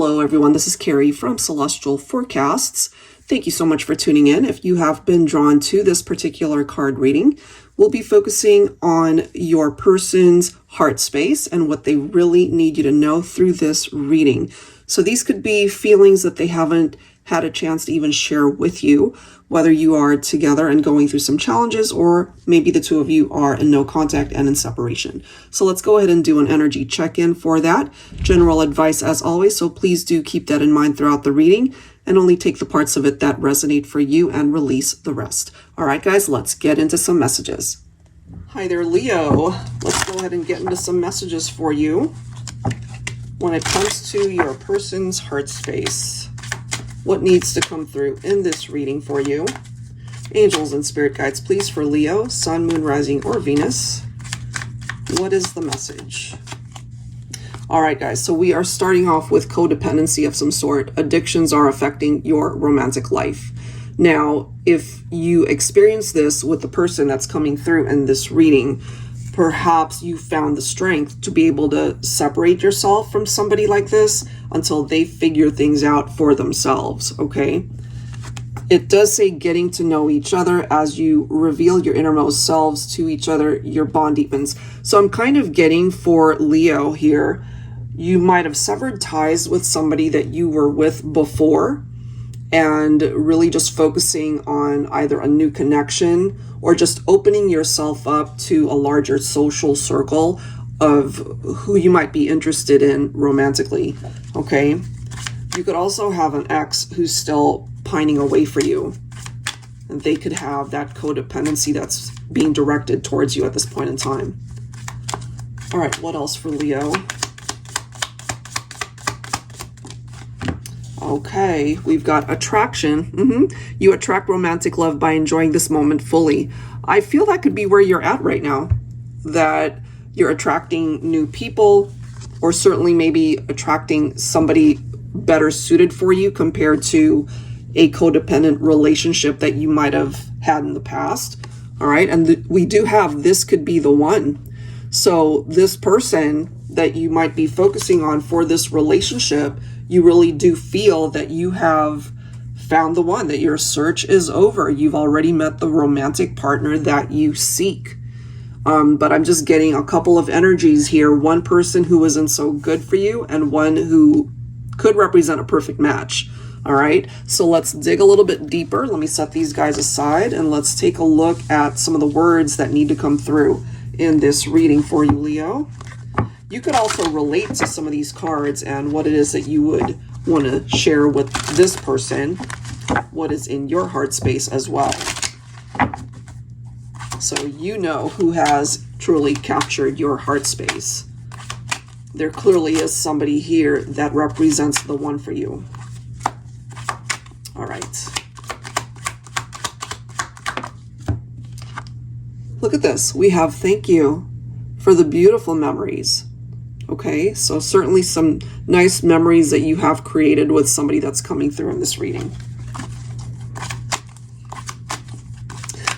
Hello everyone, this is Carrie from Celestial Forecasts. Thank you so much for tuning in. If you have been drawn to this particular card reading, we'll be focusing on your person's heart space and what they really need you to know through this reading. So these could be feelings that they haven't had a chance to even share with you, whether you are together and going through some challenges, or maybe the two of you are in no contact and in separation. So let's go ahead and do an energy check-in for that. General advice as always, so please do keep that in mind throughout the reading and only take the parts of it that resonate for you and release the rest. All right, guys, let's get into some messages. Hi there, Leo. Let's go ahead and get into some messages for you when it comes to your person's heart space. What needs to come through in this reading for you? Angels and spirit guides, please, for Leo, Sun, Moon, Rising, or Venus. What is the message? All right, guys, so we are starting off with codependency of some sort. Addictions are affecting your romantic life. Now, if you experience this with the person that's coming through in this reading, perhaps you found the strength to be able to separate yourself from somebody like this until they figure things out for themselves, okay? It does say getting to know each other as you reveal your innermost selves to each other, your bond deepens. So I'm kind of getting for Leo here, you might have severed ties with somebody that you were with before and really just focusing on either a new connection or just opening yourself up to a larger social circle of who you might be interested in romantically, okay? You could also have an ex who's still pining away for you, and they could have that codependency that's being directed towards you at this point in time. All right, what else for Leo? Okay, we've got attraction. You attract romantic love by enjoying this moment fully. I feel that could be where you're at right now, that you're attracting new people, or certainly maybe attracting somebody better suited for you compared to a codependent relationship that you might have had in the past. All right, and we do have this could be the one. So this person that you might be focusing on for this relationship, you really do feel that you have found the one, that your search is over. You've already met the romantic partner that you seek. But I'm just getting a couple of energies here. One person who isn't so good for you and one who could represent a perfect match. All right, so let's dig a little bit deeper. Let me set these guys aside and let's take a look at some of the words that need to come through in this reading for you, Leo. You could also relate to some of these cards and what it is that you would want to share with this person, what is in your heart space as well. So you know who has truly captured your heart space. There clearly is somebody here that represents the one for you. All right. Look at this. We have thank you for the beautiful memories. Okay, so certainly some nice memories that you have created with somebody that's coming through in this reading.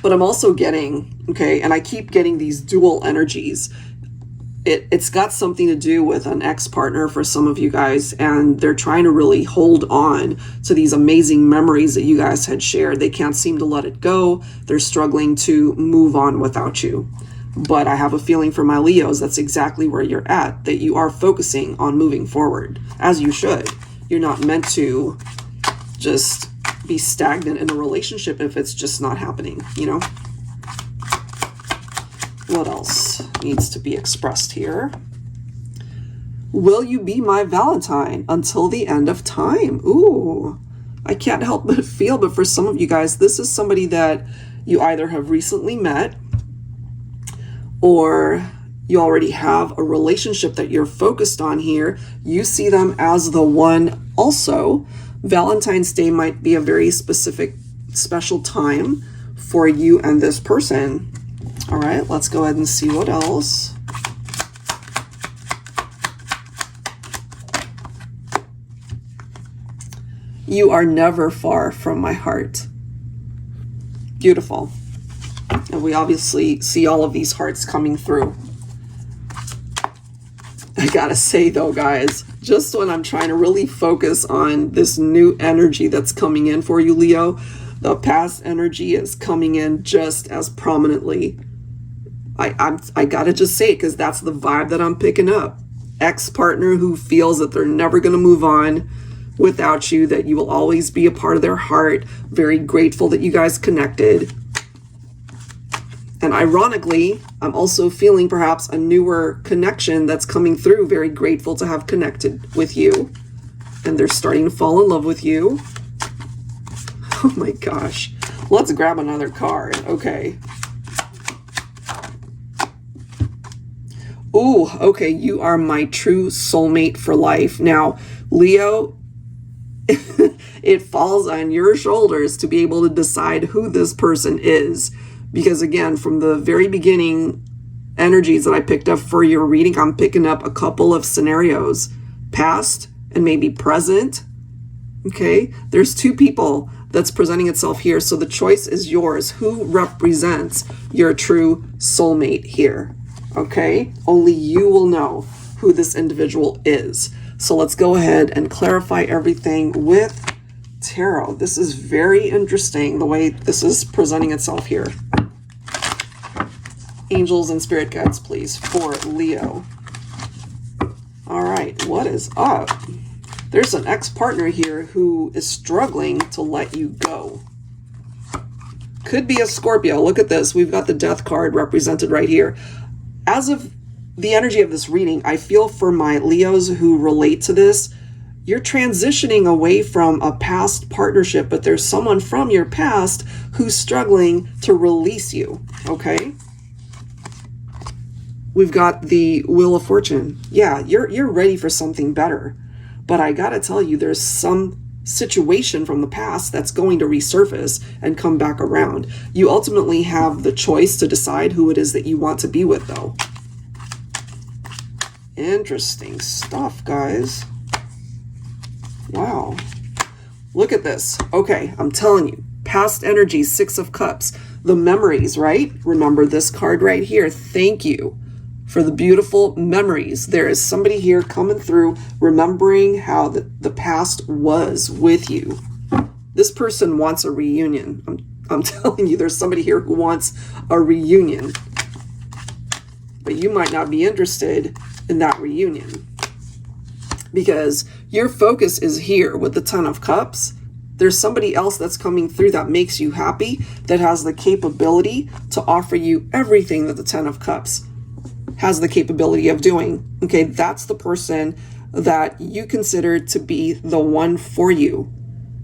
But I'm also getting, okay, and I keep getting these dual energies. It's got something to do with an ex-partner for some of you guys, and they're trying to really hold on to these amazing memories that you guys had shared. They can't seem to let it go. They're struggling to move on without you. But I have a feeling for my Leos, that's exactly where you're at, that you are focusing on moving forward, as you should. You're not meant to just be stagnant in a relationship if it's just not happening, you know? What else needs to be expressed here? Will you be my Valentine until the end of time? Ooh, I can't help but feel, but for some of you guys, this is somebody that you either have recently met or you already have a relationship that you're focused on here. You see them as the one also. Valentine's Day might be a very specific, special time for you and this person. All right, let's go ahead and see what else. You are never far from my heart. Beautiful. And we obviously see all of these hearts coming through. I gotta say though, guys, Just when I'm trying to really focus on this new energy that's coming in for you, Leo, the past energy is coming in just as prominently. I gotta just say it because that's the vibe that I'm picking up. Ex-partner who feels that they're never gonna move on without you, that you will always be a part of their heart, very grateful that you guys connected. And ironically, I'm also feeling perhaps a newer connection that's coming through, very grateful to have connected with you. And they're starting to fall in love with you. Oh my gosh. Let's grab another card. Okay. Ooh, okay, you are my true soulmate for life. Now, Leo, it falls on your shoulders to be able to decide who this person is. Because again, from the very beginning energies that I picked up for your reading, I'm picking up a couple of scenarios, past and maybe present. Okay, there's two people that's presenting itself here. So the choice is yours. Who represents your true soulmate here? Okay, only you will know who this individual is. So let's go ahead and clarify everything with tarot. This is very interesting the way this is presenting itself here. Angels and spirit guides, please, for Leo. All right, what is up? There's an ex-partner here who is struggling to let you go. Could be a Scorpio. Look at this. We've got the Death card represented right here. As of the energy of this reading, I feel for my Leos who relate to this, you're transitioning away from a past partnership, but there's someone from your past who's struggling to release you, okay? We've got the Wheel of Fortune. Yeah, you're ready for something better. But I gotta tell you, there's some situation from the past that's going to resurface and come back around. You ultimately have the choice to decide who it is that you want to be with, though. Interesting stuff, guys. Wow. Look at this. Okay, I'm telling you, past energy, Six of Cups, the memories, right? Remember this card right here. Thank you for the beautiful memories. There is somebody here coming through, remembering how the past was with you. This person wants a reunion. I'm telling you, there's somebody here who wants a reunion. But you might not be interested in that reunion, because your focus is here with the Ten of Cups. There's somebody else that's coming through that makes you happy, that has the capability to offer you everything that the Ten of Cups has the capability of doing. Okay, that's the person that you consider to be the one for you.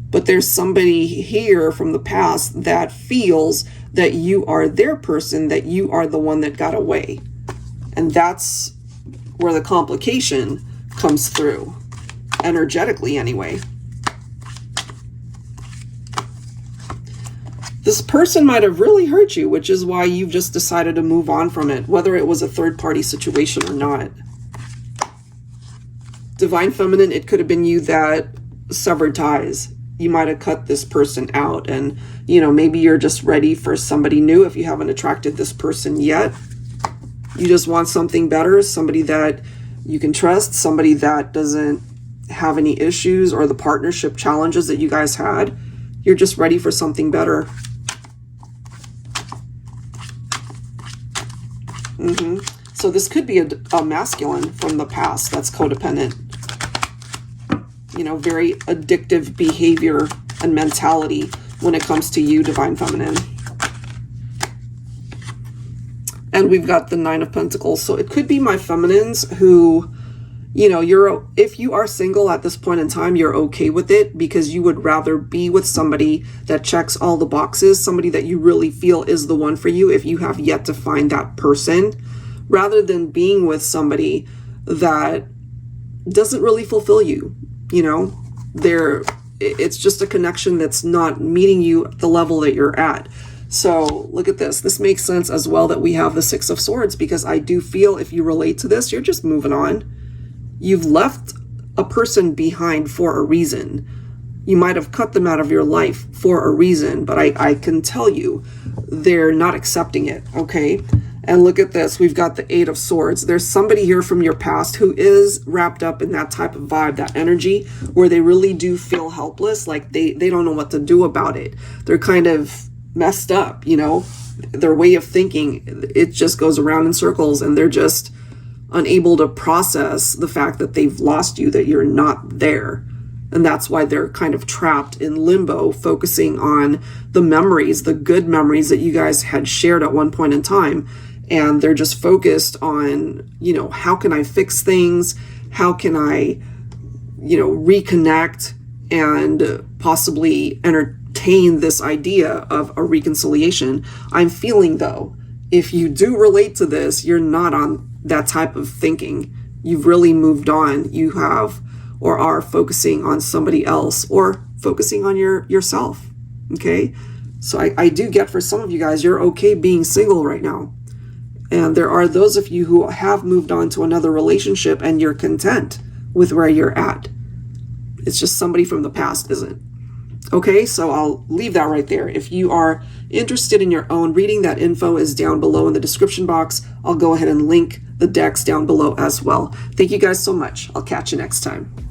But there's somebody here from the past that feels that you are their person, that you are the one that got away. And that's where the complication comes through, energetically anyway. This person might have really hurt you, which is why you've just decided to move on from it, whether it was a third-party situation or not. Divine Feminine, it could have been you that severed ties. You might have cut this person out, and, you know, maybe you're just ready for somebody new if you haven't attracted this person yet. You just want something better, somebody that you can trust, somebody that doesn't have any issues or the partnership challenges that you guys had. You're just ready for something better. So this could be a masculine from the past that's codependent. You know, very addictive behavior and mentality when it comes to you, Divine Feminine. And we've got the Nine of Pentacles. So it could be my feminines who, you know, if you are single at this point in time, you're okay with it because you would rather be with somebody that checks all the boxes, somebody that you really feel is the one for you if you have yet to find that person, rather than being with somebody that doesn't really fulfill you. You know, it's just a connection that's not meeting you at the level that you're at. So look at this. This makes sense as well that we have the Six of Swords, because I do feel if you relate to this, you're just moving on. You've left a person behind for a reason. You might have cut them out of your life for a reason, but I can tell you they're not accepting it, okay? And look at this. We've got the Eight of Swords. There's somebody here from your past who is wrapped up in that type of vibe, that energy, where they really do feel helpless. Like they don't know what to do about it. They're kind of messed up, you know. Their way of thinking, it just goes around in circles, and they're just unable to process the fact that they've lost you, that you're not there. And that's why they're kind of trapped in limbo, focusing on the memories, the good memories that you guys had shared at one point in time. And they're just focused on, you know, how can I fix things? How can I, you know, reconnect and possibly entertain this idea of a reconciliation? I'm feeling, though, if you do relate to this, you're not on that type of thinking. You've really moved on. You have or are focusing on somebody else, or focusing on yourself. Okay? So I do get, for some of you guys, you're okay being single right now. And there are those of you who have moved on to another relationship and you're content with where you're at. It's just somebody from the past isn't. Okay, so I'll leave that right there. If you are interested in your own reading, that info is down below in the description box. I'll go ahead and link the decks down below as well. Thank you guys so much. I'll catch you next time.